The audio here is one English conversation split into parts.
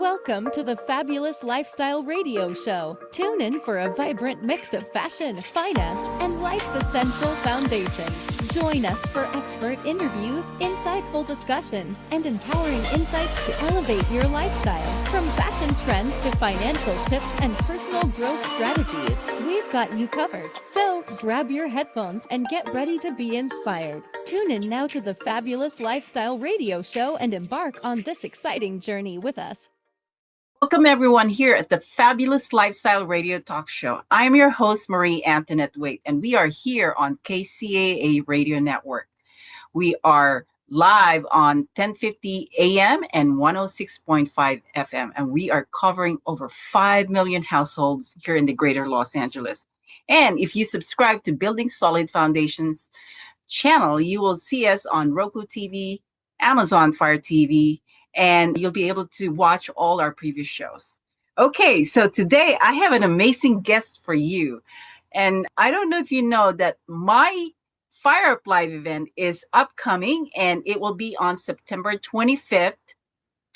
Welcome to the Fabulous Lifestyle Radio Show. Tune in for a vibrant mix of fashion, finance, and life's essential foundations. Join us for expert interviews, insightful discussions, and empowering insights to elevate your lifestyle. From fashion trends to financial tips and personal growth strategies, we've got you covered. So grab your headphones and get ready to be inspired. Tune in now to the Fabulous Lifestyle Radio Show and embark on this exciting journey with us. Welcome everyone here at the Fabulous Lifestyle Radio Talk Show. I am your host, Marie Antoinette Waite, and we are here on KCAA Radio Network. We are live on 1050 AM and 106.5 FM, and we are covering over 5 million households here in the greater Los Angeles. And if you subscribe to Building Solid Foundations channel, you will see us on Roku TV, Amazon Fire TV, and you'll be able to watch all our previous shows. Okay, so today I have an amazing guest for you. And I don't know if you know that my Fire Up Live event is upcoming, and it will be on September 25th,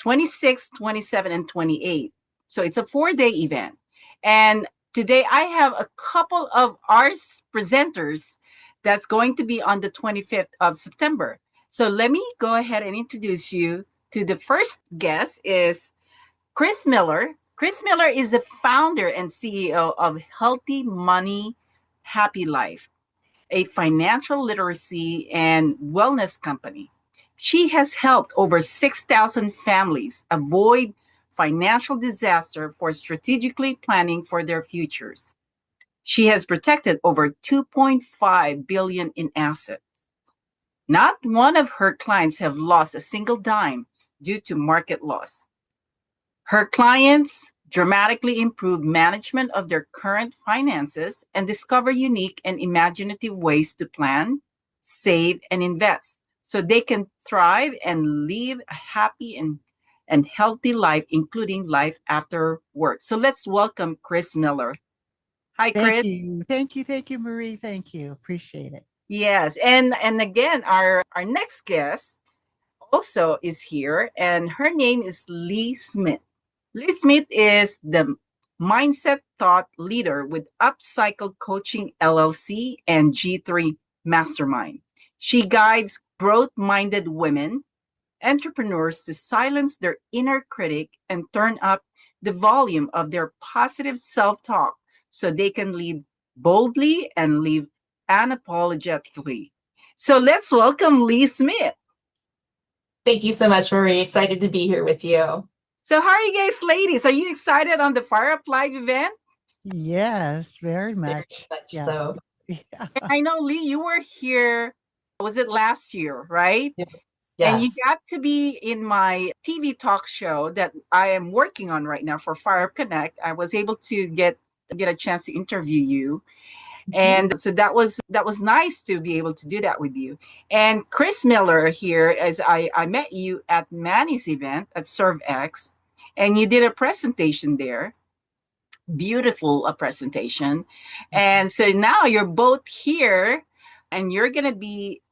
26th, 27th, and 28th. So it's a 4-day event. And today I have a couple of arts presenters that's going to be on the 25th of September. So let me go ahead and introduce you to the first guest is Chris Miller. Chris Miller is the founder and CEO of Healthy Money, Happy Life, a financial literacy and wellness company. She has helped over 6,000 families avoid financial disaster for strategically planning for their futures. She has protected over $2.5 billion in assets. Not one of her clients have lost a single dime due to market loss. Her clients dramatically improve management of their current finances and discover unique and imaginative ways to plan, save, and invest so they can thrive and live a happy and healthy life, including life after work. So let's welcome Chris Miller. Hi, Chris. Thank you, Marie. Thank you. Appreciate it. Yes, and again, our next guest also is here, and her name is Lee Smith. Lee Smith is the mindset thought leader with Upcycle Coaching LLC and G3 Mastermind. She guides growth-minded women, entrepreneurs to silence their inner critic and turn up the volume of their positive self-talk so they can lead boldly and live unapologetically. So let's welcome Lee Smith. Thank you so much, Marie. Excited to be here with you. So how are you guys, ladies? Are you excited on the Fire Up Live event? Yes, very much. Yes. So. Yeah. I know, Lee, you were here, was it last year, right? Yes. And you got to be in my TV talk show that I am working on right now for Fire Up Connect. I was able to get a chance to interview you. And so that was nice to be able to do that with you. And Chris Miller here, as I met you at Manny's event at ServeX, and you did a presentation there. Beautiful presentation. And so now you're both here, and you're going to be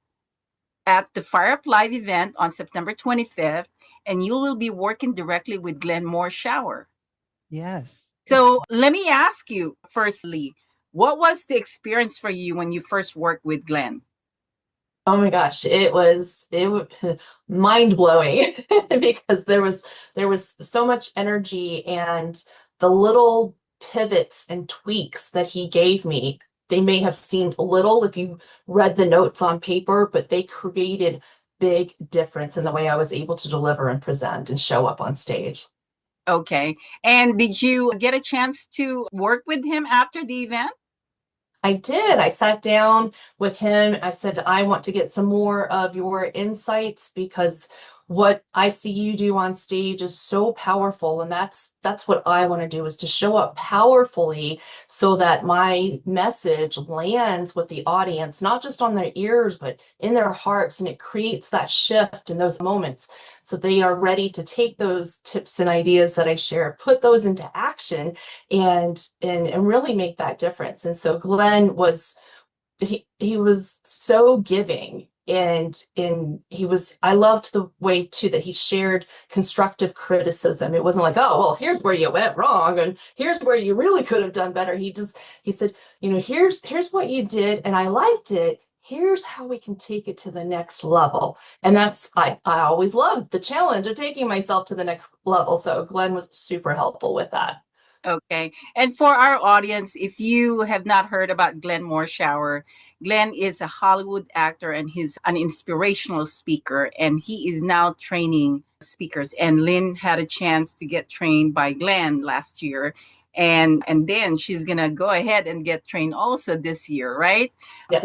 at the Fire Up Live event on September 25th, and you will be working directly with Glenn Moore Shower. Yes. So let me ask you, firstly, what was the experience for you when you first worked with Glenn? Oh my gosh, it was mind-blowing because there was so much energy, and the little pivots and tweaks that he gave me, they may have seemed little if you read the notes on paper, but they created big difference in the way I was able to deliver and present and show up on stage. Okay. And did you get a chance to work with him after the event? I did. I sat down with him. I said, I want to get some more of your insights because what I see you do on stage is so powerful. And that's what I want to do, is to show up powerfully so that my message lands with the audience, not just on their ears, but in their hearts. And it creates that shift in those moments so they are ready to take those tips and ideas that I share, put those into action and really make that difference. And so Glenn was, he was so giving And I loved the way too that he shared constructive criticism. It wasn't like, oh, well, here's where you went wrong and here's where you really could have done better. He said, here's what you did and I liked it. Here's how we can take it to the next level. And I always loved the challenge of taking myself to the next level. So Glenn was super helpful with that. Okay. And for our audience, if you have not heard about Glenn Morshower, Glenn is a Hollywood actor and he's an inspirational speaker, and he is now training speakers. And Lynn had a chance to get trained by Glenn last year. And then she's going to go ahead and get trained also this year, right? Yes.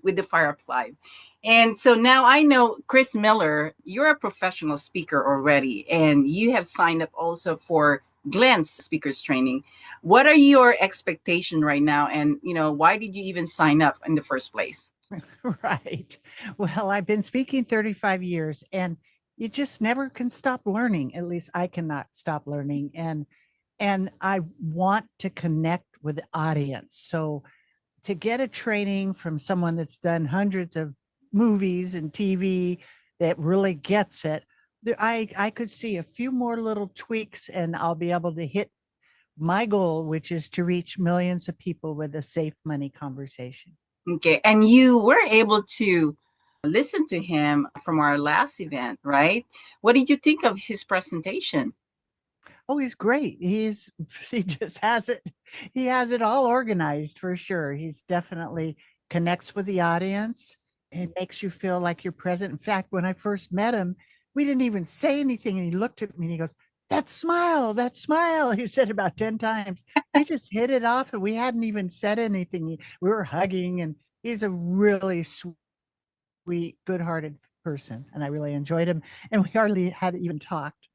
With the Fire Up Live. And so now I know, Chris Miller, you're a professional speaker already, and you have signed up also for Glenn's speakers training. What are your expectations right now? And, why did you even sign up in the first place? Right. Well, I've been speaking 35 years and you just never can stop learning. At least I cannot stop learning. And I want to connect with the audience. So to get a training from someone that's done hundreds of movies and TV that really gets it, I could see a few more little tweaks and I'll be able to hit my goal, which is to reach millions of people with a safe money conversation. Okay. And you were able to listen to him from our last event, right? What did you think of his presentation? Oh, he's great. He just has it. He has it all organized for sure. He's definitely connects with the audience. It makes you feel like you're present. In fact, when I first met him, we didn't even say anything. And he looked at me and he goes, that smile, he said about 10 times. We just hit it off and we hadn't even said anything. We were hugging, and he's a really sweet, good-hearted person. And I really enjoyed him. And we hardly had even talked.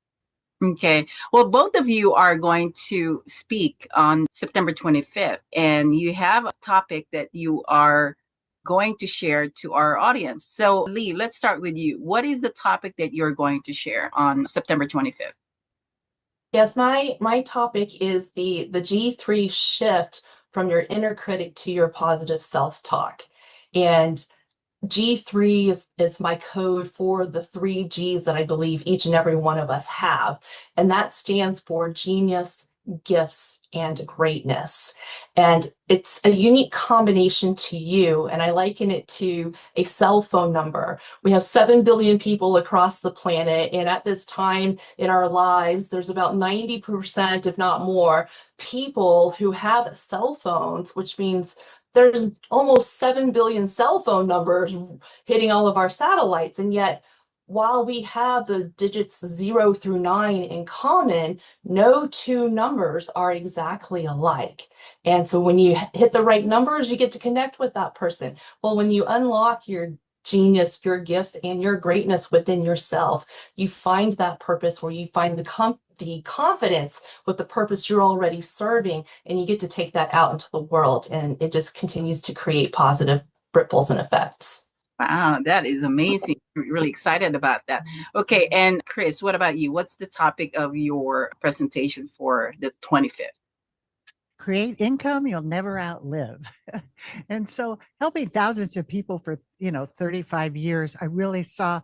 Okay. Well, both of you are going to speak on September 25th, and you have a topic that you are going to share to our audience. So, Lee, let's start with you. What is the topic that you're going to share on September 25th? Yes, my topic is the G3 shift from your inner critic to your positive self-talk. And G3 is my code for the 3 G's that I believe each and every one of us have. And that stands for genius, gifts, and greatness. And it's a unique combination to you. And I liken it to a cell phone number. We have 7 billion people across the planet. And at this time in our lives, there's about 90%, if not more, people who have cell phones, which means there's almost 7 billion cell phone numbers hitting all of our satellites. And yet, while we have the digits 0 through 9 in common, no 2 numbers are exactly alike. And so when you hit the right numbers, you get to connect with that person. Well, when you unlock your genius, your gifts, and your greatness within yourself, you find that purpose where you find the confidence with the purpose you're already serving, and you get to take that out into the world, and it just continues to create positive ripples and effects. Wow, that is amazing. I'm really excited about that. Okay, and Chris, what about you? What's the topic of your presentation for the 25th? Create income you'll never outlive. And so helping thousands of people for, 35 years, I really saw,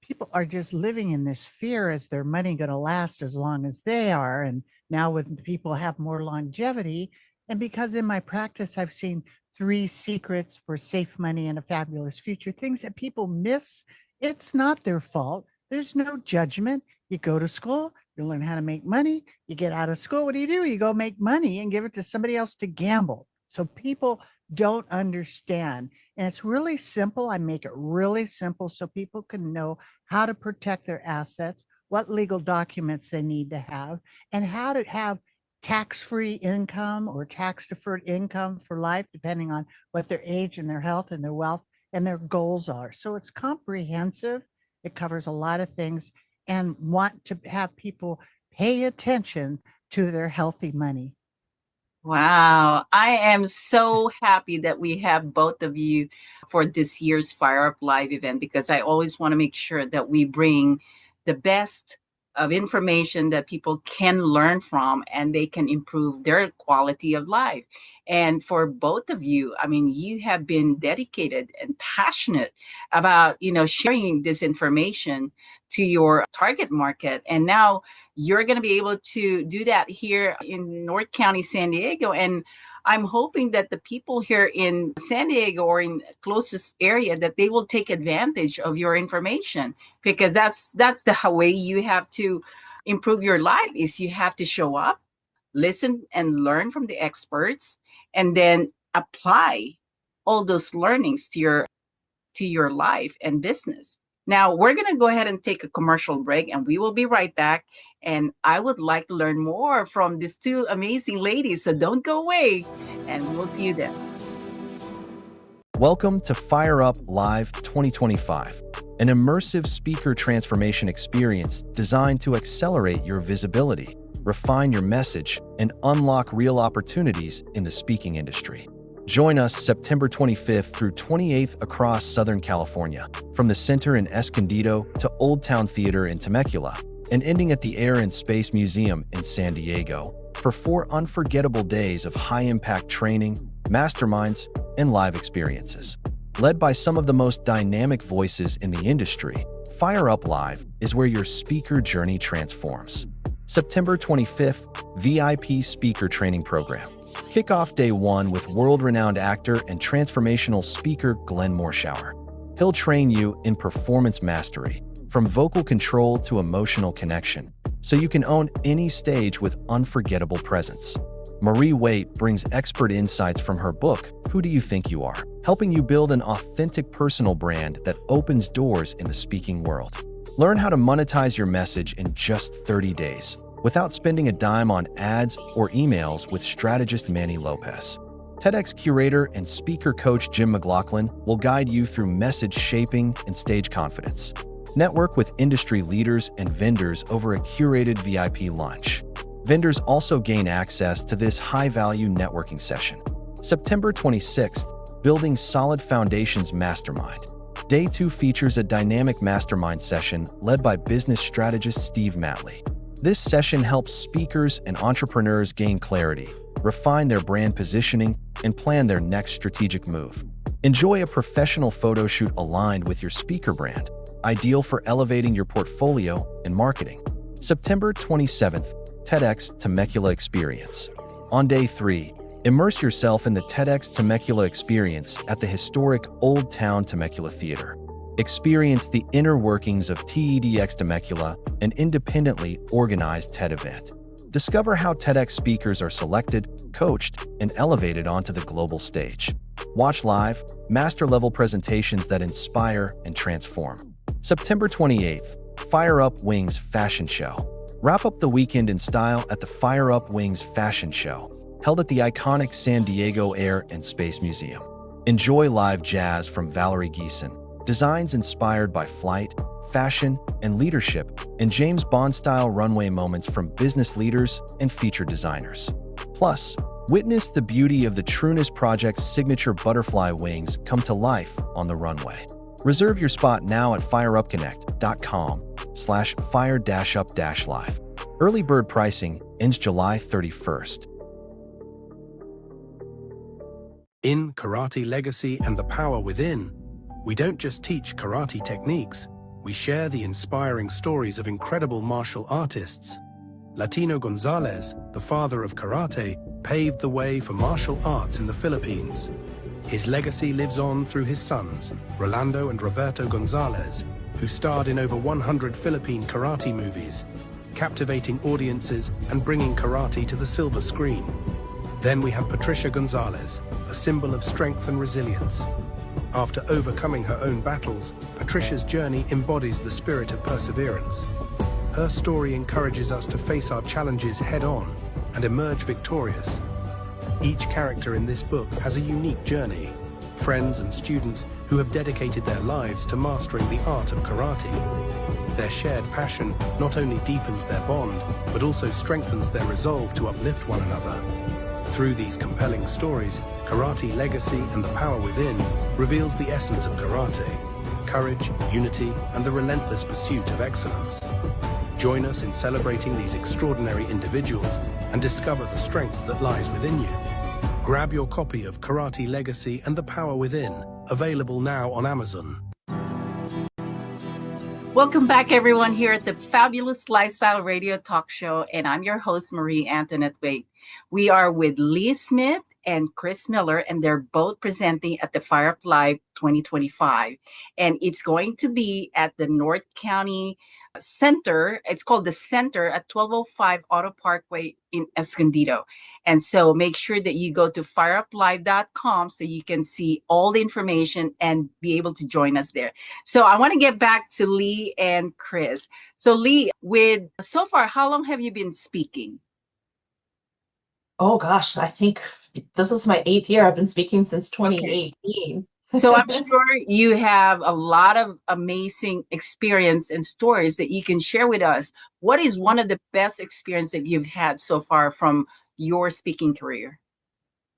people are just living in this fear, is their money going to last as long as they are? And now with people have more longevity. And because in my practice, I've seen 3 secrets for safe money and a fabulous future, things that people miss. It's not their fault. There's no judgment. You go to school, you learn how to make money. You get out of school, what do? You go make money and give it to somebody else to gamble. So people don't understand. And it's really simple. I make it really simple so people can know how to protect their assets, what legal documents they need to have, and how to have tax-free income or tax-deferred income for life, depending on what their age and their health and their wealth and their goals are. So it's comprehensive. It covers a lot of things, and want to have people pay attention to their healthy money. Wow, I am so happy that we have both of you for this year's Fire Up Live event, because I always want to make sure that we bring the best of information that people can learn from and they can improve their quality of life. And for both of you, I mean, you have been dedicated and passionate about, sharing this information to your target market. And now you're going to be able to do that here in North County, San Diego. And I'm hoping that the people here in San Diego or in closest area, that they will take advantage of your information, because that's the way you have to improve your life. Is you have to show up, listen and learn from the experts, and then apply all those learnings to your life and business. Now, we're going to go ahead and take a commercial break, and we will be right back. And I would like to learn more from these two amazing ladies. So don't go away, and we'll see you then. Welcome to Fire Up Live 2025, an immersive speaker transformation experience designed to accelerate your visibility, refine your message, and unlock real opportunities in the speaking industry. Join us September 25th through 28th across Southern California, from the Center in Escondido to Old Town Theater in Temecula, and ending at the Air and Space Museum in San Diego, for 4 unforgettable days of high-impact training, masterminds, and live experiences. Led by some of the most dynamic voices in the industry, Fire Up Live is where your speaker journey transforms. September 25th, VIP Speaker Training Program. Kick off day 1 with world-renowned actor and transformational speaker Glenn Morshower. He'll train you in performance mastery, from vocal control to emotional connection, so you can own any stage with unforgettable presence. Marie Waite brings expert insights from her book, Who Do You Think You Are?, helping you build an authentic personal brand that opens doors in the speaking world. Learn how to monetize your message in just 30 days, without spending a dime on ads or emails, with strategist Manny Lopez. TEDx curator and speaker coach Jim McLaughlin will guide you through message shaping and stage confidence. Network with industry leaders and vendors over a curated VIP lunch. Vendors also gain access to this high-value networking session. September 26th, Building Solid Foundations Mastermind. Day 2 features a dynamic mastermind session led by business strategist Steve Matley. This session helps speakers and entrepreneurs gain clarity, refine their brand positioning, and plan their next strategic move. Enjoy a professional photo shoot aligned with your speaker brand, ideal for elevating your portfolio and marketing. September 27th, TEDx Temecula Experience. On day 3, immerse yourself in the TEDx Temecula experience at the historic Old Town Temecula Theater. Experience the inner workings of TEDx Temecula, an independently organized TED event. Discover how TEDx speakers are selected, coached, and elevated onto the global stage. Watch live, master-level presentations that inspire and transform. September 28th, Fire Up Wings Fashion Show. Wrap up the weekend in style at the Fire Up Wings Fashion Show, held at the iconic San Diego Air and Space Museum. Enjoy live jazz from Valerie Geeson, designs inspired by flight, fashion, and leadership, and James Bond-style runway moments from business leaders and featured designers. Plus, witness the beauty of the Trueness Project's signature butterfly wings come to life on the runway. Reserve your spot now at fireupconnect.com/fire-up-live. Early bird pricing ends July 31st. In Karate Legacy and the Power Within, we don't just teach karate techniques, we share the inspiring stories of incredible martial artists. Latino Gonzalez, the father of karate, paved the way for martial arts in the Philippines. His legacy lives on through his sons, Rolando and Roberto Gonzalez, who starred in over 100 Philippine karate movies, captivating audiences and bringing karate to the silver screen. Then we have Patricia Gonzalez, a symbol of strength and resilience. After overcoming her own battles, Patricia's journey embodies the spirit of perseverance. Her story encourages us to face our challenges head-on and emerge victorious. Each character in this book has a unique journey, friends and students who have dedicated their lives to mastering the art of karate. Their shared passion not only deepens their bond, but also strengthens their resolve to uplift one another. Through these compelling stories, Karate Legacy and the Power Within reveals the essence of karate: courage, unity, and the relentless pursuit of excellence. Join us in celebrating these extraordinary individuals and discover the strength that lies within you. Grab your copy of Karate Legacy and the Power Within, available now on Amazon. Welcome back, everyone, here at the Fabulous Lifestyle Radio Talk Show. And I'm your host, Marie Antoinette Waite. We are with Lee Smith and Chris Miller, and they're both presenting at the Fire Up Live 2025. And it's going to be at the North County Center. It's called the Center at 1205 Auto Parkway in Escondido. And so make sure that you go to fireuplive.com so you can see all the information and be able to join us there. So I want to get back to Lee and Chris. So Lee, so far, how long have you been speaking? Oh gosh, I think this is my 8th year. I've been speaking since 2018. So I'm sure you have a lot of amazing experience and stories that you can share with us. What is one of the best experience that you've had so far from your speaking career?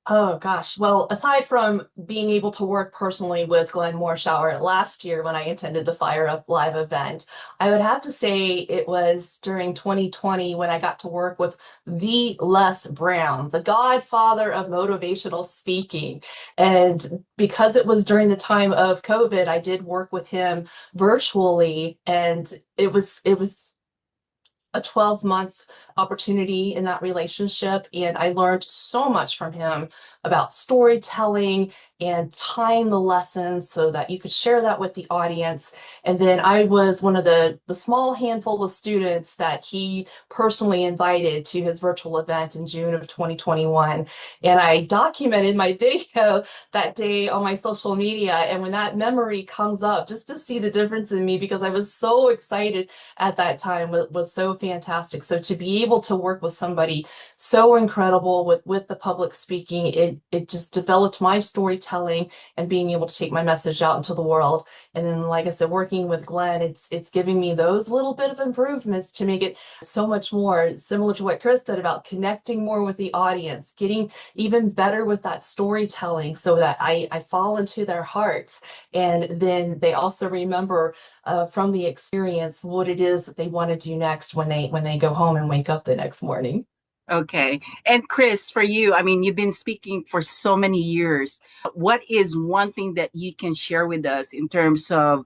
Oh gosh. Well, aside from being able to work personally with Glenn Morshower last year when I attended the Fire Up Live event, I would have to say it was during 2020 when I got to work with the Les Brown, the godfather of motivational speaking. And because it was during the time of COVID, I did work with him virtually, and it was a 12-month opportunity in that relationship. And I learned so much from him about storytelling and tying the lessons so that you could share that with the audience. And then I was one of the small handful of students that he personally invited to his virtual event in June of 2021. And I documented my video that day on my social media. And when that memory comes up, just to see the difference in me, because I was so excited at that time, was so fantastic. So to be able to work with somebody so incredible with the public speaking, it just developed my storytelling and being able to take my message out into the world. And then, like I said, working with Glenn, it's giving me those little bit of improvements to make it so much more similar to what Chris said about connecting more with the audience, getting even better with that storytelling so that I fall into their hearts. And then they also remember from the experience what it is that they want to do next when they go home and wake up the next morning. Okay. And Chris, for you, I mean, you've been speaking for so many years. What is one thing that you can share with us in terms of,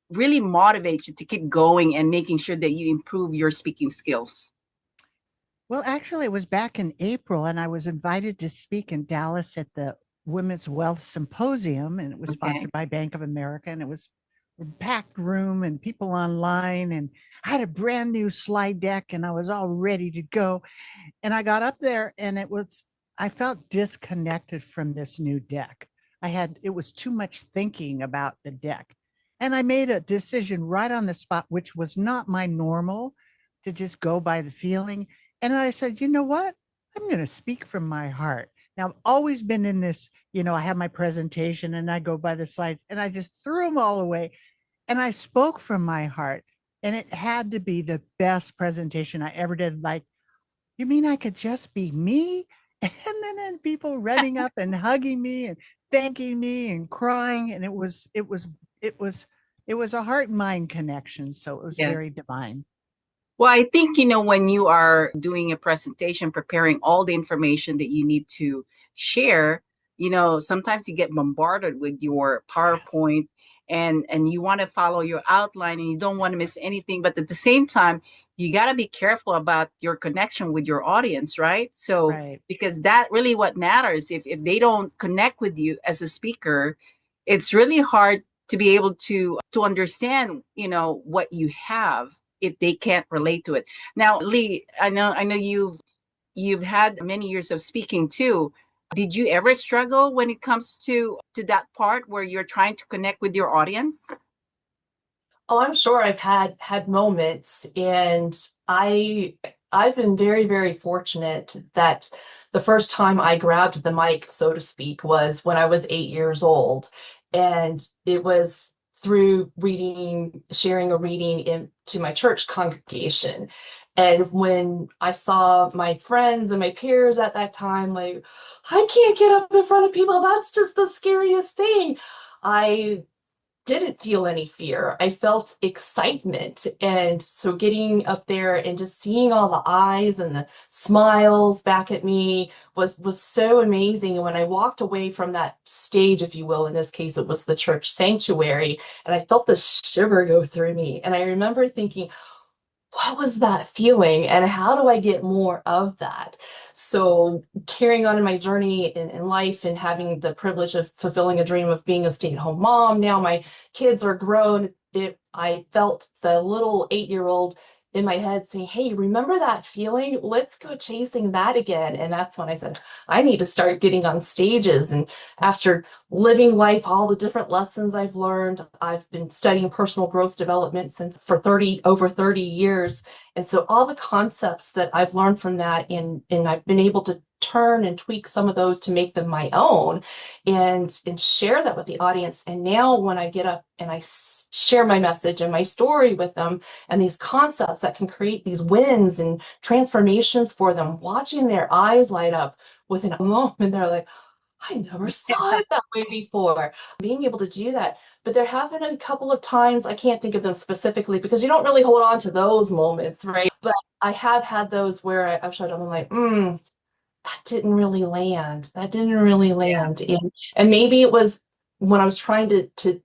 really motivate you to keep going and making sure that you improve your speaking skills? Well, actually, it was back in April, and I was invited to speak in Dallas at the Women's Wealth Symposium, and it was sponsored by Bank of America, and it was a packed room and people online, and I had a brand new slide deck, and I was all ready to go. And I got up there, and I felt disconnected from this new deck. It was too much thinking about the deck. And I made a decision right on the spot, which was not my normal, to just go by the feeling. And I said, you know what? I'm going to speak from my heart. Now, I've always been in this, I have my presentation and I go by the slides, and I just threw them all away. And I spoke from my heart, and it had to be the best presentation I ever did. Like, you mean I could just be me? And then people running up and hugging me and thanking me and crying. And it was a heart and mind connection. So it was very divine. Well, I think, when you are doing a presentation, preparing all the information that you need to share, sometimes you get bombarded with your PowerPoint and you want to follow your outline and you don't want to miss anything. But at the same time, you got to be careful about your connection with your audience, right? So, because that really what matters. If they don't connect with you as a speaker, it's really hard to be able to understand, what you have if they can't relate to it. Now, Lee, I know you've had many years of speaking too. Did you ever struggle when it comes to that part where you're trying to connect with your audience? Oh, I'm sure I've had moments, and I've been very, very fortunate that the first time I grabbed the mic, so to speak, was when I was 8 years old. And it was through sharing a reading into my church congregation. And when I saw my friends and my peers at that time, like, I can't get up in front of people, that's just the scariest thing. I didn't feel any fear. I felt excitement. And so getting up there and just seeing all the eyes and the smiles back at me was so amazing. And when I walked away from that stage, if you will, in this case, it was the church sanctuary, and I felt the shiver go through me. And I remember thinking, what was that feeling and how do I get more of that? So carrying on in my journey in life and having the privilege of fulfilling a dream of being a stay-at-home mom. Now my kids are grown. I felt the little 8-year-old in my head saying, hey, remember that feeling? Let's go chasing that again. And that's when I said, I need to start getting on stages. And after living life, all the different lessons I've learned, I've been studying personal growth development for over 30 years. And so all the concepts that I've learned from that, and I've been able to turn and tweak some of those to make them my own and share that with the audience. And now when I get up and I share my message and my story with them and these concepts that can create these wins and transformations for them, watching their eyes light up within a moment, they're like, I never saw it that way before. Being able to do that. But there have been a couple of times, I can't think of them specifically because you don't really hold on to those moments, right? But I have had those where I've showed up and I'm like, that didn't really land. That didn't really land. And maybe it was when I was trying to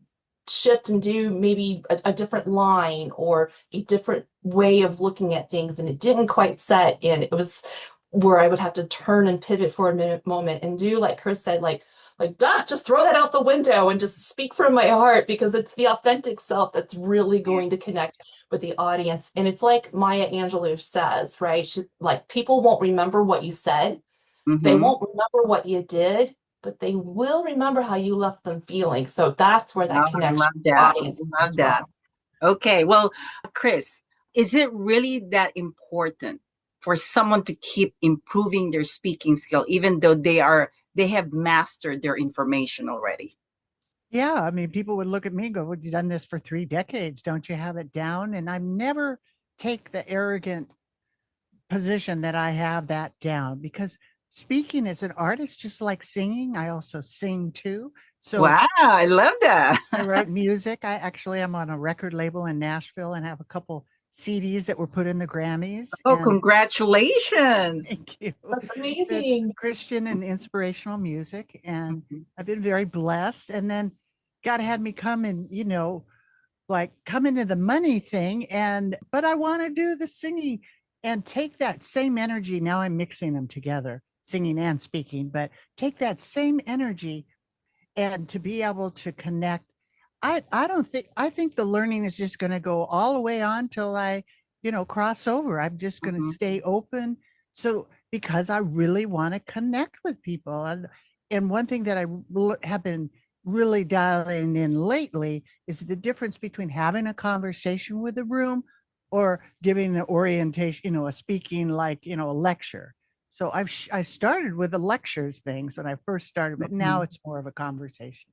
shift and do maybe a different line or a different way of looking at things, and it didn't quite set in. It was where I would have to turn and pivot for a moment and do like Chris said, just throw that out the window and just speak from my heart, because it's the authentic self that's really going to connect with the audience. And it's like Maya Angelou says, right? People won't remember what you said. They won't remember what you did, but they will remember how you left them feeling. So that's where that connection love with the that. audience Love comes that. from. Okay, well, Chris, is it really that important for someone to keep improving their speaking skill, even though they have mastered their information already? Yeah, I mean, people would look at me and go, well, you've done this for 3 decades. Don't you have it down? And I never take the arrogant position that I have that down, because speaking as an artist, just like singing, I also sing too. So Wow, I love that. I write music. I'm on a record label in Nashville and have a couple CDs that were put in the Grammys. Oh, And congratulations. thank you. That's It's amazing. Christian and inspirational music, and Mhm. I've been very blessed. And then God had me come and, come into the money thing, but I want to do the singing and take that same energy. Now I'm mixing them together, singing and speaking, but take that same energy and to be able to connect. I think the learning is just going to go all the way on till I, cross over. I'm just going to Mhm. stay open. So, because I really want to connect with people. And one thing that I have been really dialing in lately is the difference between having a conversation with a room or giving an orientation, a speaking, a lecture. So I started with the lectures things when I first started, but now Mhm. it's more of a conversation.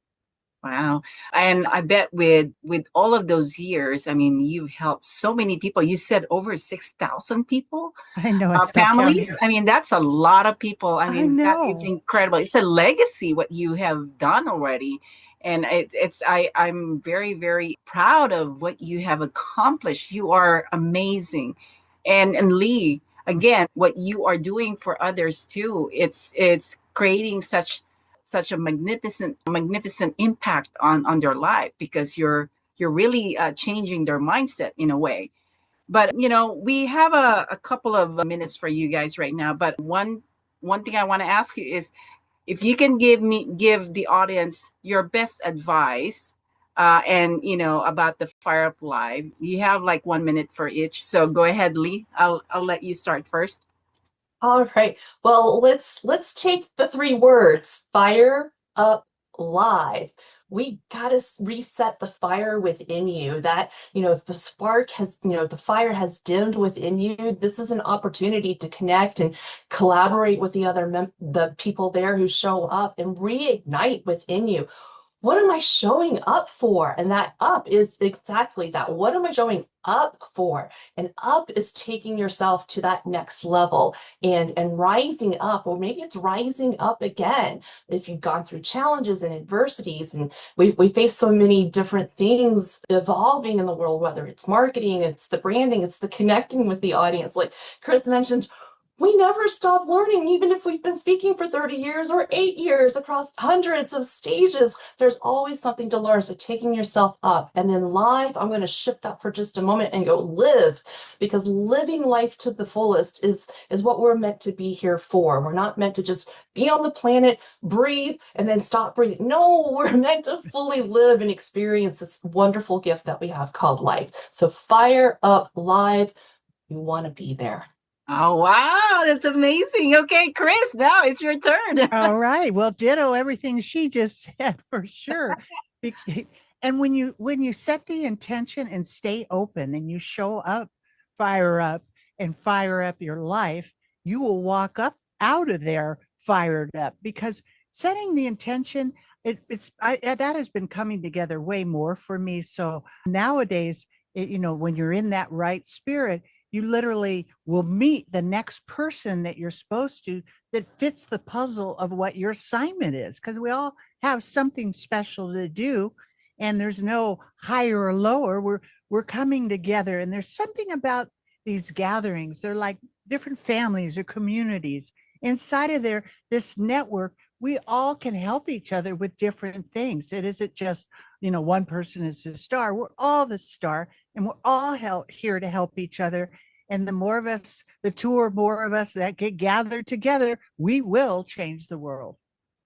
Wow. And I bet with all of those years, I mean, you've helped so many people. You said over 6,000 people, I know, I stopped counting. families. I mean, that's a lot of people. I I mean, that is know. incredible. It's a legacy what you have done already. And I'm very, very proud of what you have accomplished. You are amazing. And Lee, again, what you are doing for others too, it's creating such a magnificent impact on their life, because you're really changing their mindset in a way. But we have a couple of minutes for you guys right now, but one thing I want to ask you is if you can give the audience your best advice, and about the Fire Up Live. You have like 1 minute for each, so go ahead, Lee. I'll let you start first. All right. Well, let's take the 3 words, fire up live. We got to reset the fire within you. That, if the spark has, the fire has dimmed within you, this is an opportunity to connect and collaborate with the people there who show up and reignite within you. what am I showing up for? And that up is exactly that. What am I showing up for? And up is taking yourself to that next level and rising up, or maybe it's rising up again. If you've gone through challenges and adversities, and we face so many different things evolving in the world, whether it's marketing, it's the branding, it's the connecting with the audience. Like Chris mentioned, we never stop learning, even if we've been speaking for 30 years or 8 years across hundreds of stages. There's always something to learn. So taking yourself up, and then live, I'm going to shift that for just a moment and go live, because living life to the fullest is what we're meant to be here for. We're not meant to just be on the planet, breathe, and then stop breathing. No, we're meant to fully live and experience this wonderful gift that we have called life. So fire up live. You want to be there. Oh, wow. That's amazing. Okay, Chris, now it's your turn. All right. Well, ditto everything she just said for sure. And when you set the intention and stay open and you show up, fire up your life, you will walk up out of there fired up, because setting the intention, that has been coming together way more for me. So nowadays, when you're in that right spirit, you literally will meet the next person that you're supposed to, that fits the puzzle of what your assignment is, because we all have something special to do, and there's no higher or lower. We're coming together, and there's something about these gatherings. They're like different families or communities. Inside of this network, we all can help each other with different things. It isn't just, one person is the star. We're all the star, and we're all here to help each other. And the more of us, the two or more of us that get gathered together, we will change the world.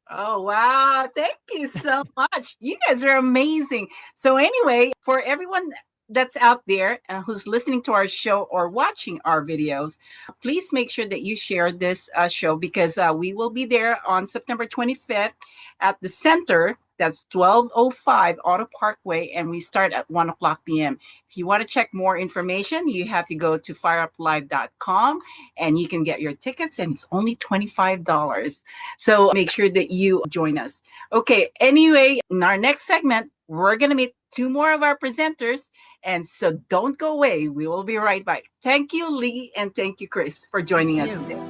Oh, wow. Thank you so much. You guys are amazing. So anyway, for everyone that's out there who's listening to our show or watching our videos, please make sure that you share this show, because we will be there on September 25th at the center. That's 1205 Auto Parkway, and we start at 1:00 p.m. If you want to check more information, you have to go to fireuplive.com, and you can get your tickets, and it's only $25. So make sure that you join us. Okay, anyway, in our next segment, we're going to meet two more of our presenters, and so don't go away. We will be right back. Thank you, Lee, and thank you, Chris, for joining us today.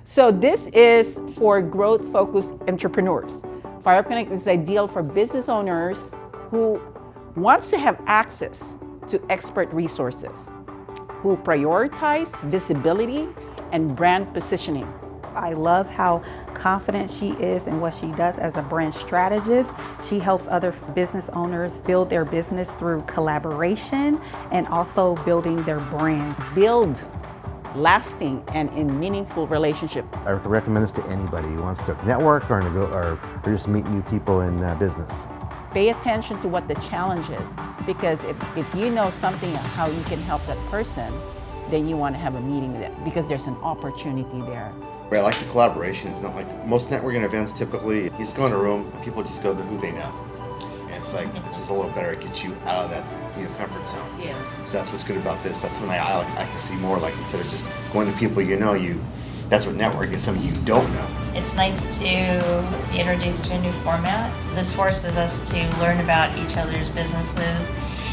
So this is for growth-focused entrepreneurs. Fire Connect is ideal for business owners who wants to have access to expert resources, who prioritize visibility and brand positioning. I love how confident she is in what she does as a brand strategist. She helps other business owners build their business through collaboration and also building their brand. Build lasting and in meaningful relationship. I recommend this to anybody who wants to network or just meet new people in business. Pay attention to what the challenge is, because if you know something of how you can help that person, then you want to have a meeting with it, because there's an opportunity there. I like the collaboration. It's not like most networking events typically, you just go in a room, people just go to who they know. And it's like, this is a little better, it gets you out of that comfort zone. Yeah. So that's what's good about this. That's something I like to see more, like instead of just going to people that's what networking is, something you don't know. It's nice to be introduced to a new format. This forces us to learn about each other's businesses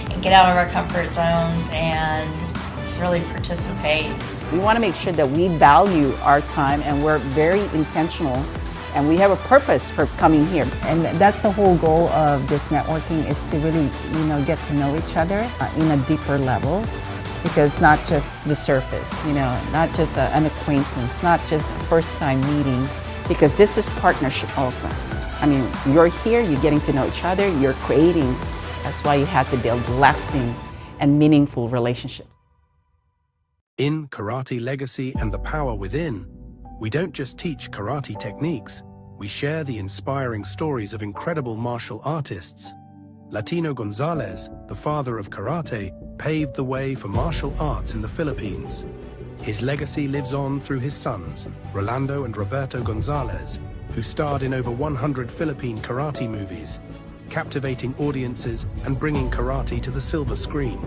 and get out of our comfort zones and really participate. We want to make sure that we value our time, and we're very intentional, and we have a purpose for coming here. And that's the whole goal of this networking, is to really, get to know each other in a deeper level, because not just the surface, not just an acquaintance, not just a first time meeting, because this is partnership also. I mean, you're here, you're getting to know each other, you're creating. That's why you have to build lasting and meaningful relationships. In Karate Legacy and the Power Within, we don't just teach karate techniques, we share the inspiring stories of incredible martial artists. Latino Gonzalez, the father of karate, paved the way for martial arts in the Philippines. His legacy lives on through his sons, Rolando and Roberto Gonzalez, who starred in over 100 Philippine karate movies, captivating audiences and bringing karate to the silver screen.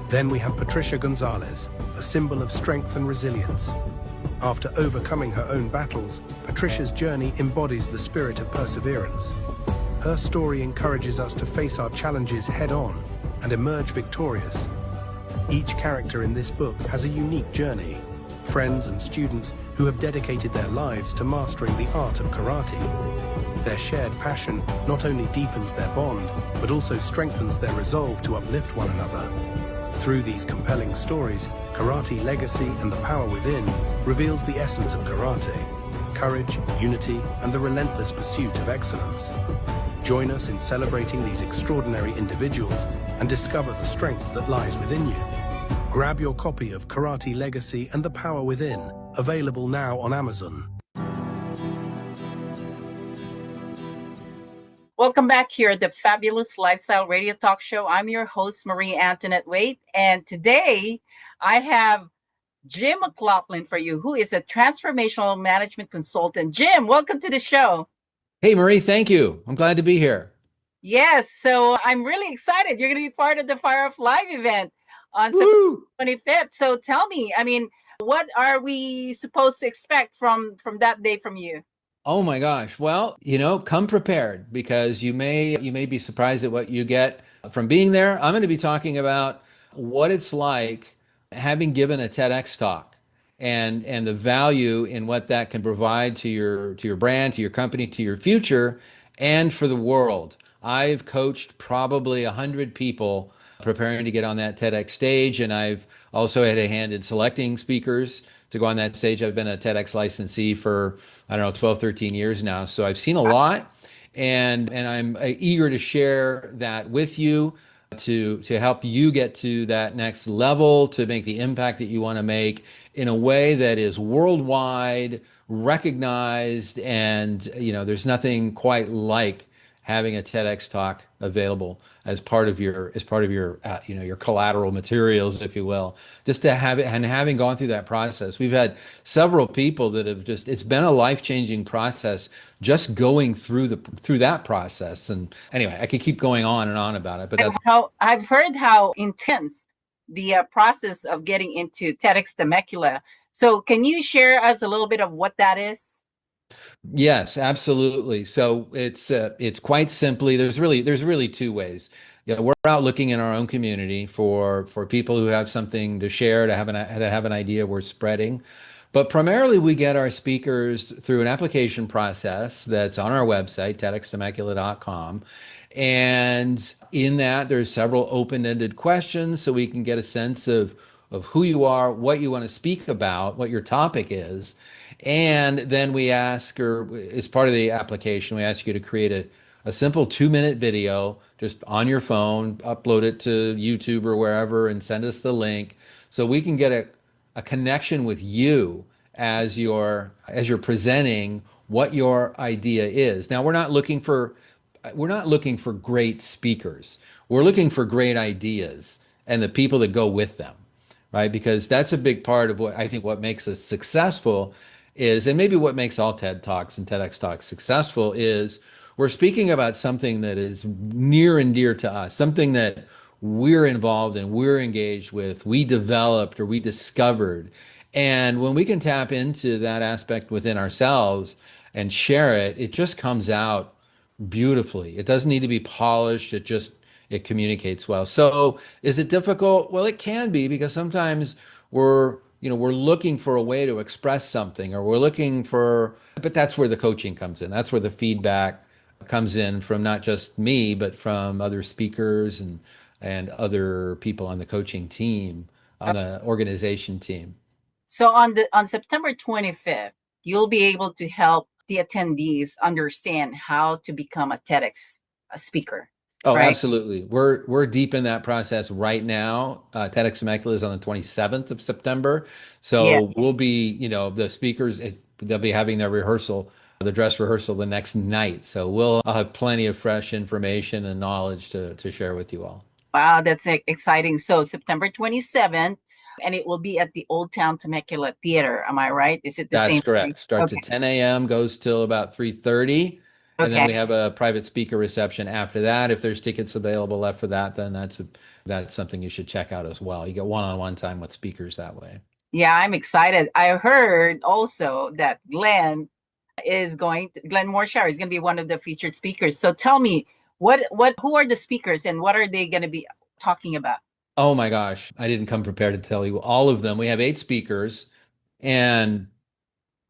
Then we have Patricia Gonzalez, a symbol of strength and resilience. After overcoming her own battles, Patricia's journey embodies the spirit of perseverance. Her story encourages us to face our challenges head-on and emerge victorious. Each character in this book has a unique journey, friends and students who have dedicated their lives to mastering the art of karate. Their shared passion not only deepens their bond, but also strengthens their resolve to uplift one another. Through these compelling stories, Karate Legacy and the Power Within reveals the essence of karate: courage, unity, and the relentless pursuit of excellence. Join us in celebrating these extraordinary individuals and discover the strength that lies within you. Grab your copy of Karate Legacy and the Power Within, available now on Amazon. Welcome back here at the Fabulous Lifestyle Radio Talk Show. I'm your host, Marie Antoinette Waite, and today I have Jim McLaughlin for you, who is a transformational management consultant. Jim, welcome to the show. Hey, Marie, thank you. I'm glad to be here. Yes, so I'm really excited. You're going to be part of the Fire of Life event on September 25th. So tell me, what are we supposed to expect from that day from you? Oh my gosh. Well, come prepared, because you may be surprised at what you get from being there. I'm going to be talking about what it's like having given a TEDx talk and the value in what that can provide to your brand, to your company, to your future, and for the world. I've coached probably 100 people preparing to get on that TEDx stage, and I've also had a hand in selecting speakers to go on that stage. I've been a TEDx licensee for, 12, 13 years now. So I've seen a lot, and I'm eager to share that with you to help you get to that next level, to make the impact that you want to make in a way that is worldwide recognized. And, there's nothing quite like having a TEDx talk available as part of your your collateral materials, if you will, just to have it. And having gone through that process, we've had several people that have it's been a life-changing process just going through that process. And anyway, I could keep going on and on about it, but that's how I've heard how intense the process of getting into TEDx Temecula. So can you share us a little bit of what that is? Yes, absolutely. So it's quite simply, there's really two ways. We're out looking in our own community for people who have something to share, to have an idea we're spreading. But primarily we get our speakers through an application process that's on our website, TEDxTemecula.com. And in that, there's several open-ended questions so we can get a sense of who you are, what you want to speak about, what your topic is. And then we ask, or as part of the application, we ask you to create a simple 2-minute video just on your phone, upload it to YouTube or wherever, and send us the link so we can get a connection with you as you're presenting what your idea is. Now, we're not looking for great speakers. We're looking for great ideas and the people that go with them, right? Because that's a big part of what makes us successful is, and maybe what makes all TED Talks and TEDx Talks successful, is we're speaking about something that is near and dear to us, something that we're involved in, we're engaged with, we developed or we discovered. And when we can tap into that aspect within ourselves and share it, it just comes out beautifully. It doesn't need to be polished. It communicates well. So is it difficult? Well, it can be, because sometimes we're looking for a way to express something, or but that's where the coaching comes in. That's where the feedback comes in from not just me, but from other speakers and other people on the coaching team, on the organization team. So on September 25th, you'll be able to help the attendees understand how to become a TEDx speaker. Oh, right? Absolutely. We're deep in that process right now. TEDx Temecula is on the 27th of September. So we'll be, the speakers, they'll be having their rehearsal, the dress rehearsal the next night. So I'll have plenty of fresh information and knowledge to share with you all. Wow, that's exciting. So September 27th, and it will be at the Old Town Temecula Theater. Am I right? Is it the same? That's correct. Starts at 10 a.m., goes till about 3:30. And then we have a private speaker reception after that. If there's tickets available left for that, then that's something you should check out as well. You get one-on-one time with speakers that way. Yeah, I'm excited. I heard also that Glenn Morshower is going to be one of the featured speakers. So tell me, who are the speakers and what are they going to be talking about? Oh my gosh, I didn't come prepared to tell you all of them. We have 8 speakers, and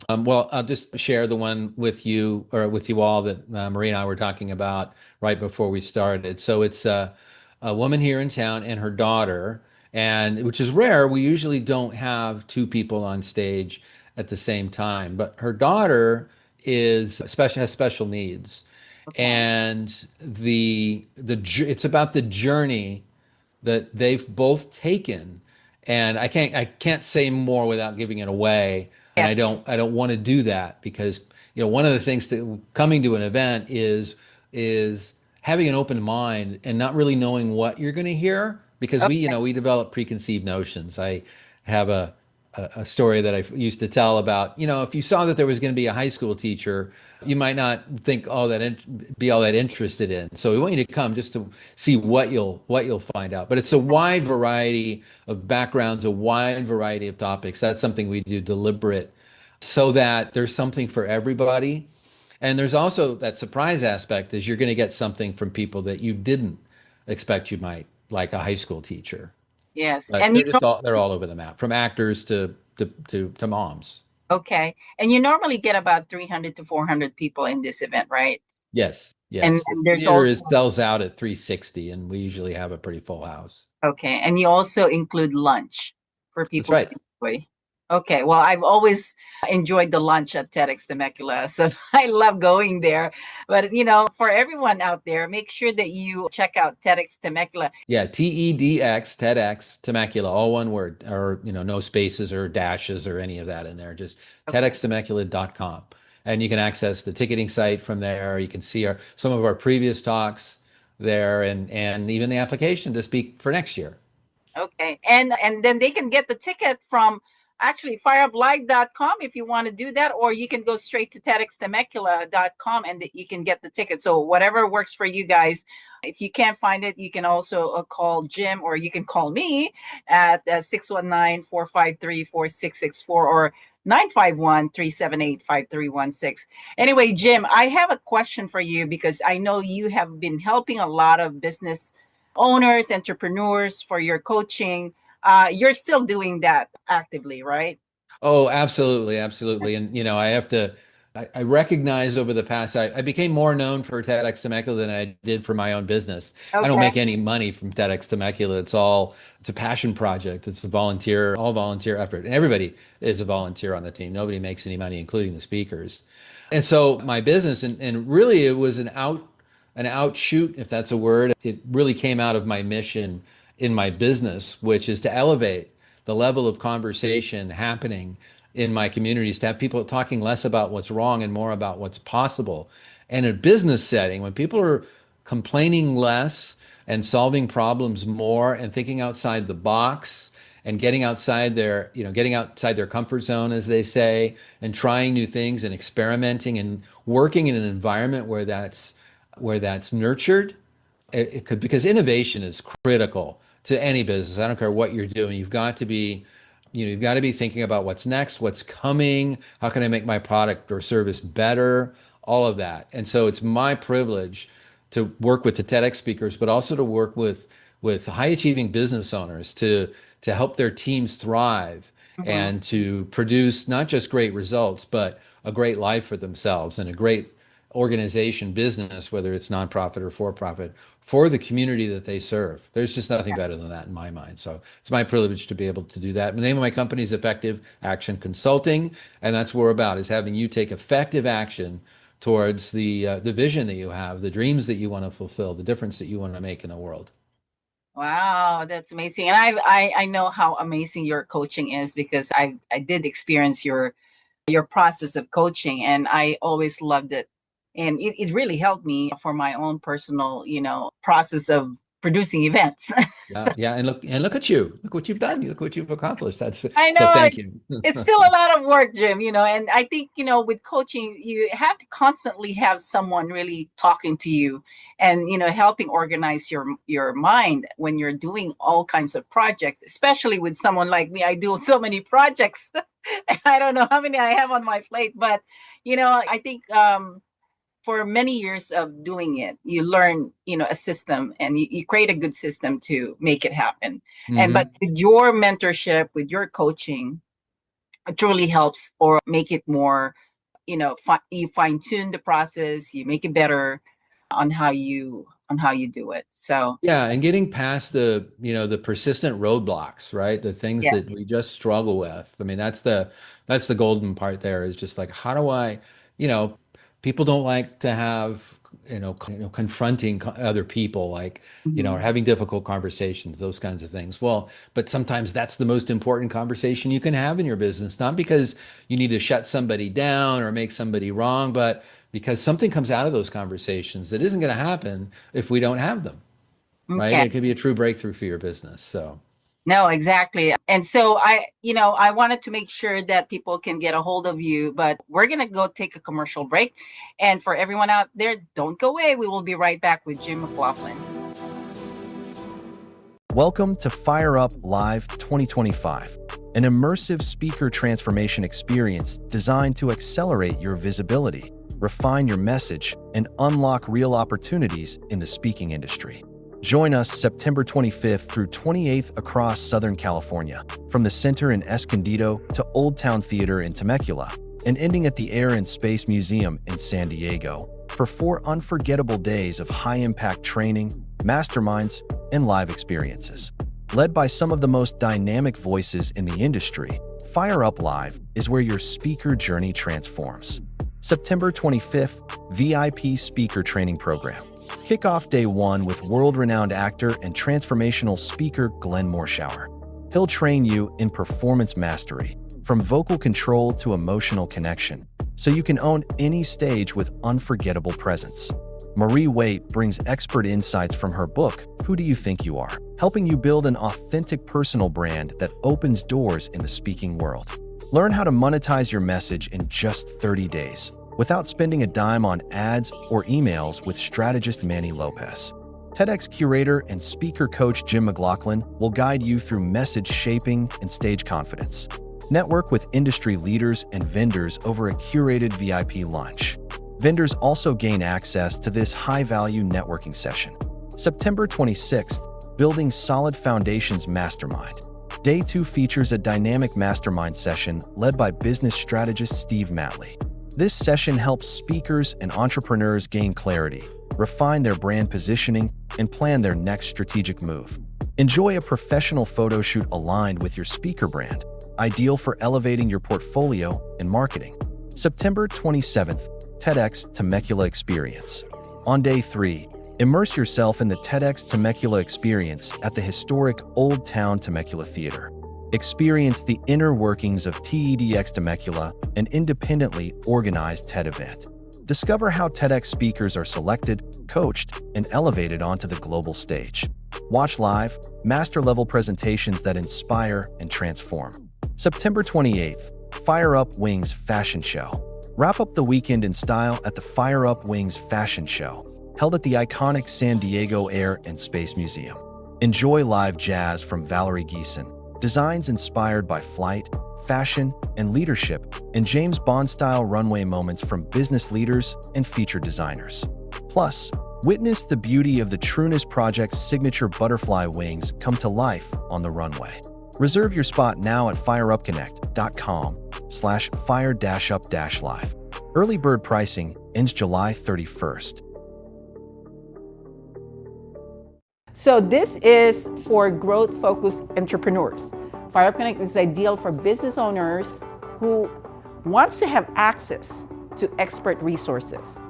well, I'll just share the one with you or with you all that Marie and I were talking about right before we started. So it's a woman here in town and her daughter, and which is rare. We usually don't have 2 people on stage at the same time, but her daughter has special needs, Okay. and it's about the journey that they've both taken. And I can't say more without giving it away. And Yeah. I don't want to do that because, one of the things that coming to an event is having an open mind and not really knowing what you're going to hear because we develop preconceived notions. I have a story that I used to tell about, if you saw that there was going to be a high school teacher, you might not think be all that interested in. So we want you to come just to see what you'll find out. But it's a wide variety of backgrounds, a wide variety of topics. That's something we do deliberate so that there's something for everybody. And there's also that surprise aspect is you're going to get something from people that you didn't expect you might, like a high school teacher. Yes. But And they're all over the map, from actors to moms. okay. And you normally get about 300 to 400 people in this event, right? Yes, And, yes. and The there's theater also sells out at 360, and we usually have a pretty full house. okay. And you also include lunch for That's people right. to enjoy. Okay. Well, I've always enjoyed the lunch at TEDx Temecula, so I love going there. But for everyone out there, make sure that you check out TEDx Temecula. Yeah, TEDx, TEDx, Temecula, all one word, or no spaces or dashes or any of that in there. Just TEDxTemecula.com, and you can access the ticketing site from there. You can see some of our previous talks there, and even the application to speak for next year. Okay. And then they can get the ticket from actually fireuplive.com if you want to do that, or you can go straight to TEDxTemecula.com and you can get the ticket. So whatever works for you guys. If you can't find it, you can also call Jim, or you can call me at 619-453-4664 or 951-378-5316. Anyway, Jim, I have a question for you because I know you have been helping a lot of business owners, entrepreneurs for your coaching. You're still doing that actively, right? Oh, absolutely, absolutely. And I recognize over the past, I became more known for TEDx Temecula than I did for my own business. I don't Okay. make any money from TEDx Temecula. It's a passion project. It's all volunteer effort. And everybody is a volunteer on the team. Nobody makes any money, including the speakers. And so my business, and really it was an outshoot, if that's a word. It really came out of my mission in my business, which is to elevate the level of conversation happening in my communities, to have people talking less about what's wrong and more about what's possible. And in a business setting, when people are complaining less and solving problems more and thinking outside the box and getting outside their comfort zone, as they say, and trying new things and experimenting and working in an environment where that's nurtured, because innovation is critical to any business. I don't care what you're doing. You've got to be thinking about what's next, what's coming, how can I make my product or service better, all of that. And so it's my privilege to work with the TEDx speakers, but also to work with high achieving business owners to help their teams thrive and to produce not just great results, but a great life for themselves and a great organization, business, whether it's nonprofit or for-profit, for the community that they serve. There's just nothing better than that in my mind. So it's my privilege to be able to do that. The name of my company is Effective Action Consulting, and that's what we're about, is having you take effective action towards the vision that you have, the dreams that you want to fulfill, the difference that you want to make in the world. Wow, that's amazing. And I know how amazing your coaching is because I did experience your process of coaching, and I always loved it. And it really helped me for my own personal, process of producing events. Yeah, and look at you. Look what you've done. Look what you've accomplished. That's I know. so thank you. It's still a lot of work, Jim, and I think, with coaching, you have to constantly have someone really talking to you and, helping organize your mind when you're doing all kinds of projects, especially with someone like me. I do so many projects. I don't know how many I have on my plate, but, I think, for many years of doing it, you learn, a system, and you create a good system to make it happen. Mhm. But with your mentorship, with your coaching, it truly helps or make it more, you fine tune the process, you make it better on how you do it. So Yeah, and getting past the persistent roadblocks, right? The things yes. that we just struggle with. I mean, that's the golden part there, is just like, how do I, people don't like to have, confronting other people, like, or having difficult conversations, those kinds of things. Well, but sometimes that's the most important conversation you can have in your business, not because you need to shut somebody down or make somebody wrong, but because something comes out of those conversations that isn't going to happen if we don't have them, right? Okay. It could be a true breakthrough for your business. So. No, exactly. And so I wanted to make sure that people can get a hold of you, but we're going to go take a commercial break. And for everyone out there, don't go away. We will be right back with Jim McLaughlin. Welcome to Fire Up Live 2025, an immersive speaker transformation experience designed to accelerate your visibility, refine your message, and unlock real opportunities in the speaking industry. Join us September 25th through 28th across Southern California, from the center in Escondido to Old Town Theater in Temecula, and ending at the Air and Space Museum in San Diego, for 4 unforgettable days of high-impact training, masterminds, and live experiences. Led by some of the most dynamic voices in the industry, Fire Up Live is where your speaker journey transforms. September 25th, VIP Speaker Training Program. Kick off day 1 with world-renowned actor and transformational speaker Glenn Morshower. He'll train you in performance mastery, from vocal control to emotional connection, so you can own any stage with unforgettable presence. Marie Waite brings expert insights from her book, Who Do You Think You Are?, helping you build an authentic personal brand that opens doors in the speaking world. Learn how to monetize your message in just 30 days, without spending a dime on ads or emails, with strategist Manny Lopez. TEDx curator and speaker coach Jim McLaughlin will guide you through message shaping and stage confidence. Network with industry leaders and vendors over a curated VIP lunch. Vendors also gain access to this high-value networking session. September 26th, Building Solid Foundations Mastermind. Day 2 features a dynamic mastermind session led by business strategist Steve Matley. This session helps speakers and entrepreneurs gain clarity, refine their brand positioning, and plan their next strategic move. Enjoy a professional photo shoot aligned with your speaker brand, ideal for elevating your portfolio and marketing. September 27th, TEDx Temecula Experience. On day 3, immerse yourself in the TEDx Temecula experience at the historic Old Town Temecula Theater. Experience the inner workings of TEDx Temecula, an independently organized TED event. Discover how TEDx speakers are selected, coached, and elevated onto the global stage. Watch live, master-level presentations that inspire and transform. September 28th, Fire Up Wings Fashion Show. Wrap up the weekend in style at the Fire Up Wings Fashion Show, held at the iconic San Diego Air and Space Museum. Enjoy live jazz from Valerie Geeson, designs inspired by flight, fashion, and leadership, and James Bond-style runway moments from business leaders and featured designers. Plus, witness the beauty of the Trueness Project's signature butterfly wings come to life on the runway. Reserve your spot now at fireupconnect.com/fire-up-live. Early bird pricing ends July 31st. So this is for growth-focused entrepreneurs. Fire Up Connect is ideal for business owners who wants to have access to expert resources,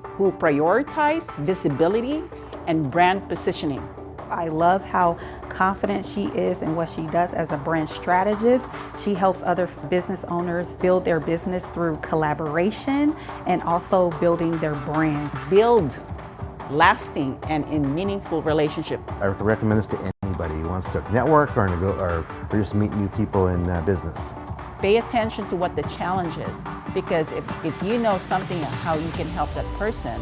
who prioritize visibility and brand positioning. I love how confident she is in what she does as a brand strategist. She helps other business owners build their business through collaboration and also building their brand. Build lasting and in meaningful relationship. I recommend this to anybody who wants to network or just meet new people in business. Pay attention to what the challenge is, because if you know something of how you can help that person,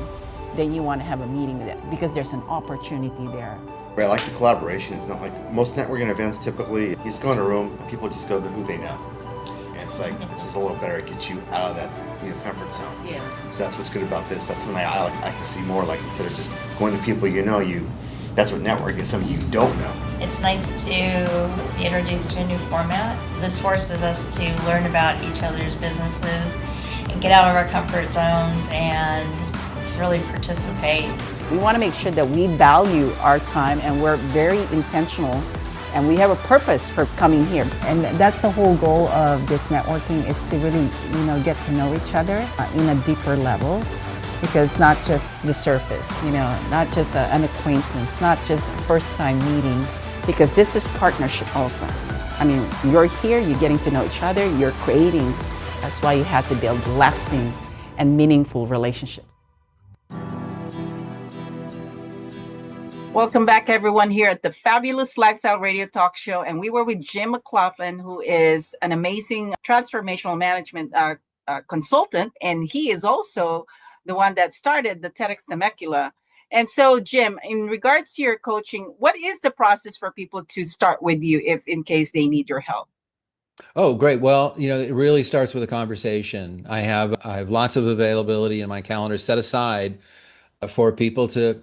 then you want to have a meeting with it because there's an opportunity there. I like the collaboration. It's not like most networking events typically, you just go in a room, people just go to who they know. And it's like, this is a little better, it gets you out of that comfort zone. Yeah. So that's what's good about this. That's something I like to see more, like instead of just going to people you know, that's what networking is, something you don't know. It's nice to be introduced to a new format. This forces us to learn about each other's businesses and get out of our comfort zones and really participate. We want to make sure that we value our time and we're very intentional and we have a purpose for coming here. And that's the whole goal of this networking, is to really, get to know each other in a deeper level, because not just the surface, not just an acquaintance, not just a first time meeting, because this is partnership also. I mean, you're here, you're getting to know each other, you're creating. That's why you have to build lasting and meaningful relationships. Welcome back, everyone, here at the Fabulous Lifestyle Radio Talk Show. And we were with Jim McLaughlin, who is an amazing transformational management consultant. And he is also the one that started the TEDx Temecula. And so, Jim, in regards to your coaching, what is the process for people to start with you if in case they need your help? Oh, great. Well, it really starts with a conversation. I have lots of availability in my calendar set aside for people to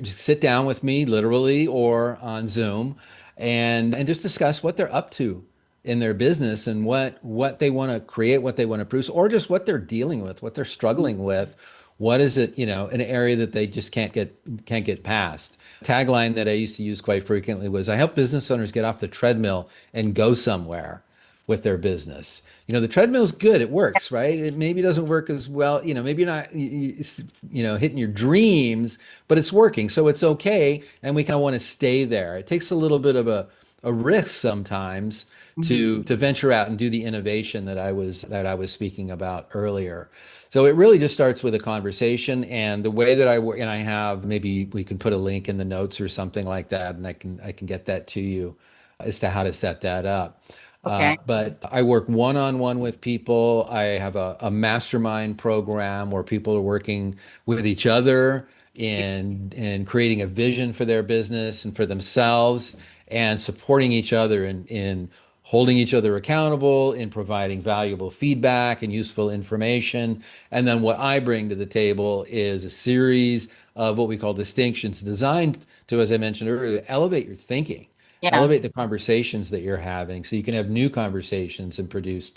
sit down with me, literally or on Zoom, and just discuss what they're up to in their business and what they want to create, what they want to produce, or just what they're dealing with, what they're struggling with. What is it, an area that they just can't get past. Tagline that I used to use quite frequently was, I help business owners get off the treadmill and go somewhere with their business. The treadmill's good, it works, right? It maybe doesn't work as well, maybe you're not hitting your dreams, but it's working, so it's okay, and we kind of want to stay there. It takes a little bit of a risk sometimes to venture out and do the innovation that I was speaking about earlier. So it really just starts with a conversation, and the way that I work, and I have, maybe we can put a link in the notes or something like that, and I can get that to you as to how to set that up. Okay. But I work one-on-one with people. I have a mastermind program where people are working with each other in creating a vision for their business and for themselves, and supporting each other in holding each other accountable, in providing valuable feedback and useful information. And then what I bring to the table is a series of what we call distinctions designed to, as I mentioned earlier, elevate your thinking. Yeah. Elevate the conversations that you're having so you can have new conversations and produce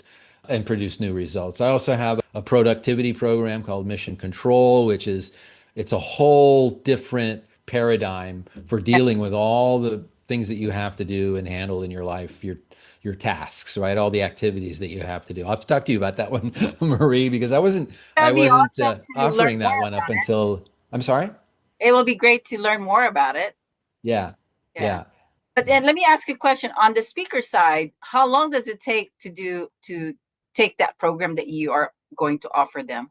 new results. I also have a productivity program called Mission Control, which is, it's a whole different paradigm for dealing with all the things that you have to do and handle in your life, your tasks, right? All the activities that you have to do. I'll have to talk to you about that one, Marie, because I wasn't Awesome offering that one up until, I'm sorry? It will be great to learn more about it. Yeah. But then let me ask you a question. On the speaker side, how long does it take to take that program that you are going to offer them?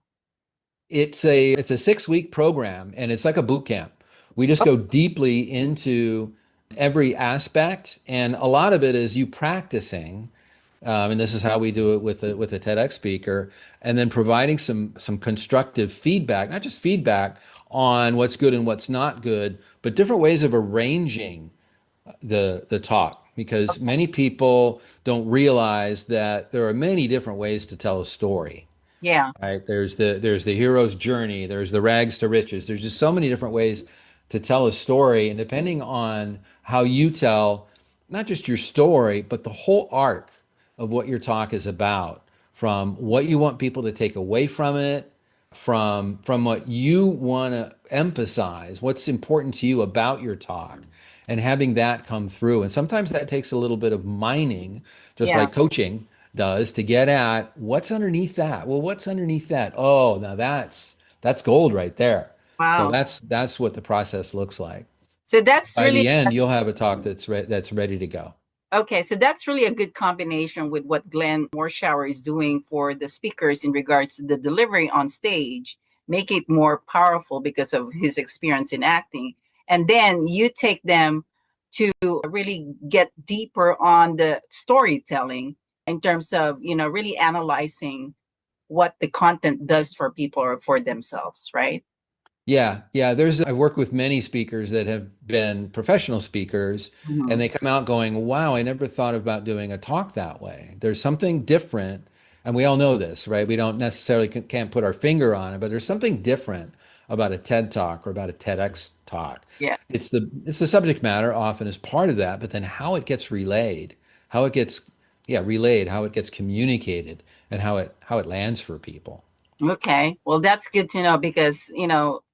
It's a 6-week program, and it's like a boot camp. We just go deeply into every aspect, and a lot of it is you practicing, and this is how we do it with a TEDx speaker, and then providing some constructive feedback, not just feedback on what's good and what's not good, but different ways of arranging the talk, because many people don't realize that there are many different ways to tell a story. Yeah. Right. There's the hero's journey. There's the rags to riches. There's just so many different ways to tell a story, and depending on how you tell not just your story, but the whole arc of what your talk is about, from what you want people to take away from it, from what you want to emphasize, what's important to you about your talk, and having that come through. And sometimes that takes a little bit of mining, just like coaching does, to get at what's underneath that. Well, what's underneath that? Oh, now that's gold right there. Wow. So that's what the process looks like. So that's By really the end, you'll have a talk that's ready to go. okay. So that's really a good combination with what Glenn Morshower is doing for the speakers in regards to the delivery on stage. make it more powerful because of his experience in acting. And then you take them to really get deeper on the storytelling in terms of, really analyzing what the content does for people or for themselves, right? Yeah. I've worked with many speakers that have been professional speakers, Mhm. and they come out going, wow, I never thought about doing a talk that way. There's something different. And we all know this, right? We don't necessarily can't put our finger on it, but there's something different about a TED talk or about a TEDx talk. Yeah. It's the subject matter often is part of that, but then how it gets relayed, how it gets communicated, and how it lands for people. Okay. Well, that's good to know because,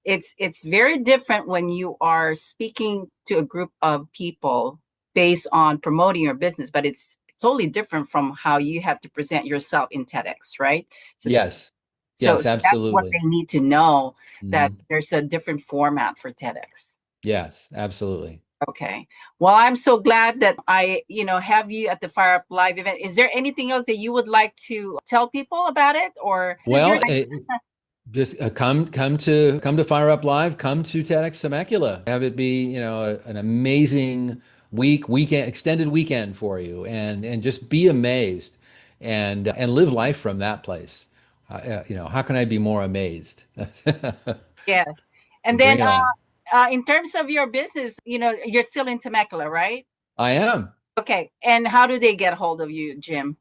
it's very different when you are speaking to a group of people based on promoting your business, but it's totally different from how you have to present yourself in TEDx, right? So Yes. so Yes, that's what absolutely. they need to know, that Mhm. there's a different format for TEDx. Yes, absolutely. Okay. Well, I'm so glad that I, have you at the Fire Up Live event. Is there anything else that you would like to tell people about it, or this is your Well, just come to Fire Up Live, come to TEDx Temecula. Have it be, an amazing weekend, extended weekend for you, and just be amazed and live life from that place. How can I be more amazed? Yes. And Bring then it on. in terms of your business, you're still in Temecula, right? I am. Okay. And how do they get hold of you, Jim?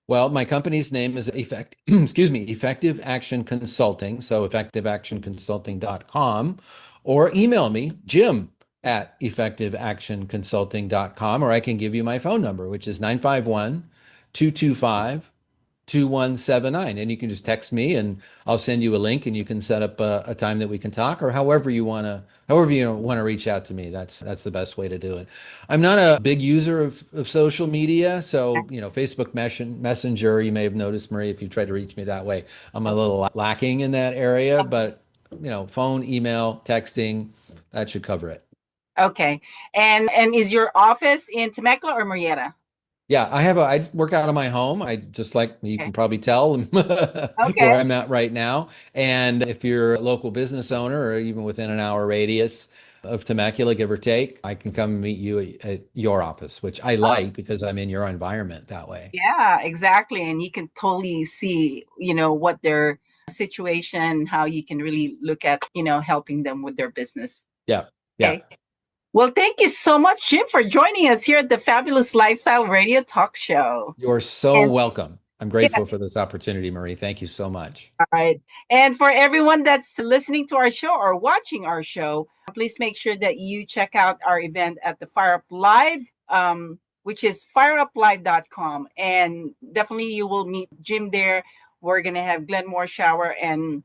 Well, my company's name is Effective Action Consulting. So effectiveactionconsulting.com, or email me, jim@effectiveactionconsulting.com, or I can give you my phone number, which is 951-225-2179. And you can just text me and I'll send you a link, and you can set up a time that we can talk, or however you want to reach out to me. That's the best way to do it. I'm not a big user of social media. So, Facebook Messenger, you may have noticed, Marie, if you tried to reach me that way, I'm a little lacking in that area, but phone, email, texting, that should cover it. Okay. And is your office in Temecula or Murrieta? Yeah, I work out of my home. I just, like you can probably tell where I'm at right now. And if you're a local business owner, or even within an hour radius of Temecula, give or take, I can come meet you at your office, which I like because I'm in your environment that way. Yeah, exactly. And you can totally see, what their situation, how you can really look at, helping them with their business. Yeah. Okay. Well, thank you so much, Jim, for joining us here at the Fabulous Lifestyle Radio Talk Show. You're so welcome. I'm grateful for this opportunity, Marie. Thank you so much. All right. And for everyone that's listening to our show or watching our show, please make sure that you check out our event at the Fire Up Live, which is fireuplive.com. And definitely you will meet Jim there. We're going to have Glenn Morshower and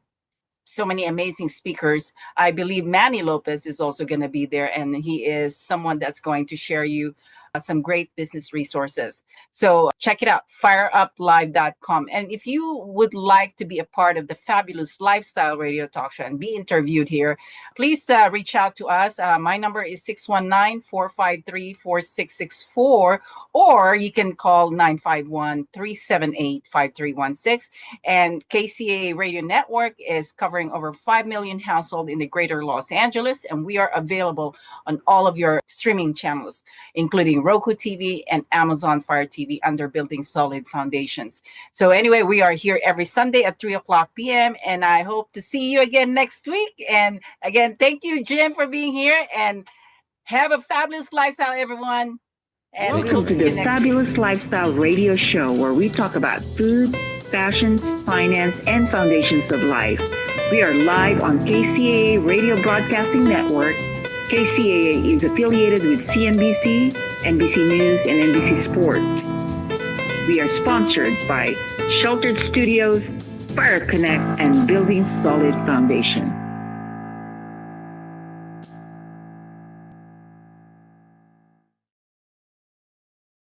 so many amazing speakers. I believe Manny Lopez is also going to be there, and he is someone that's going to share you some great business resources. So check it out, fireuplive.com. And if you would like to be a part of the Fabulous Lifestyle Radio Talk Show and be interviewed here, please reach out to us. My number is 619-453-4664, or you can call 951-378-5316. And KCAA Radio Network is covering over 5 million households in the greater Los Angeles, and we are available on all of your streaming channels, including Roku TV and Amazon Fire TV, under Building Solid Foundations. So anyway, we are here every Sunday at 3:00 p.m. and I hope to see you again next week. And again, thank you, Jim, for being here, and have a fabulous lifestyle, everyone. And welcome to the Fabulous Lifestyle Radio Show, where we talk about food, fashion, finance, and foundations of life. We are live on KCAA Radio Broadcasting Network. KCAA is affiliated with CNBC, NBC News, and NBC Sports. We are sponsored by Sheltered Studios, Fire Connect, and Building Solid Foundation.